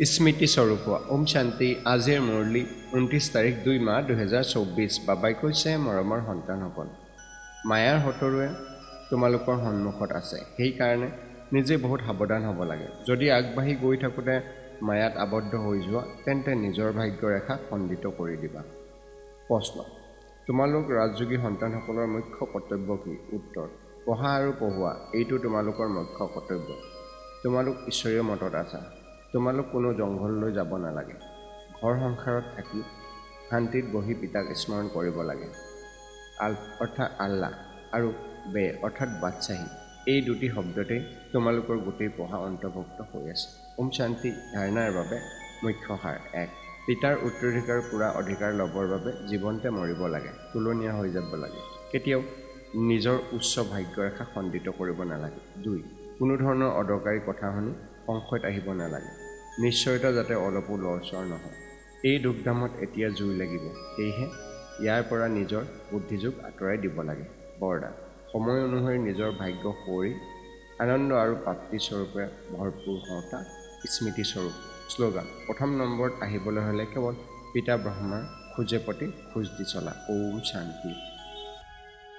স্মৃতি স্বৰূপ হোৱা। ওম শান্তি। আজিৰ মুৰলী 29 তাৰিখ 2 মাহ 2024। বাবাই কৈছে, মৰমৰ সন্তানসকল, মায়াৰ সতৰুৱে তোমালোকৰ সন্মুখত আছে। সেইকাৰণে নিজে বহুত সাৱধান হ'ব লাগে। যদি আগবাঢ়ি গৈ থাকোঁতে মায়াত আবদ্ধ হৈ যোৱা, তেন্তে নিজৰ ভাগ্যৰেখা খণ্ডিত কৰি দিবা। প্ৰশ্ন: তোমালোক ৰাজযোগী সন্তানসকলৰ মুখ্য কৰ্তব্য কি? উত্তৰ: পঢ়া আৰু পঢ়োৱা। এইটো তোমালোকৰ মুখ্য কৰ্তব্য। তোমালোক ঈশ্বৰীয় মতত আছা। তোমালোক কোনো জংঘললৈ যাব নালাগে। ঘৰ সংসাৰত থাকি শান্তিত বহি পিতাক স্মৰণ কৰিব লাগে। আল্ফ অৰ্থাৎ আল্লাহ আৰু বে অৰ্থাৎ বাদশ্বাহী, এই দুটি শব্দতেই তোমালোকৰ গোটেই পঢ়া অন্তৰ্ভুক্ত হৈ আছে। ওম শান্তি ধাৰণাৰ বাবে মুখ্য সাৰ: 1. পিতাৰ উত্তৰাধিকাৰ পুৰা অধিকাৰ ল'বৰ বাবে জীৱনতে মৰিব লাগে, তুলনীয়া হৈ যাব লাগে। কেতিয়াও নিজৰ উচ্চ ভাগ্যৰেখা খণ্ডিত কৰিব নালাগে। 2. কোনো ধৰণৰ অদৰকাৰী কথা শুনি সংশয়ত আহিব নালাগে। নিশ্চয়তা যাতে অলপো লৰচৰ নহয়। এই দুৰ্ধামত এতিয়া জুই লাগিব, সেয়েহে ইয়াৰ পৰা নিজৰ বুদ্ধিযোগ আঁতৰাই দিব লাগে। বৰদান: সময় অনুসৰি নিজৰ ভাগ্য সুঁৱৰি আনন্দ আৰু প্ৰাপ্তিস্বৰূপে ভৰপূৰ হওঁতা স্মৃতিস্বৰূপ। শ্লোগান: প্ৰথম নম্বৰত আহিবলৈ হ'লে কেৱল পিতা ব্ৰহ্মাৰ খোজে প্ৰতি খোজ দি চলা। ওম শান্তি।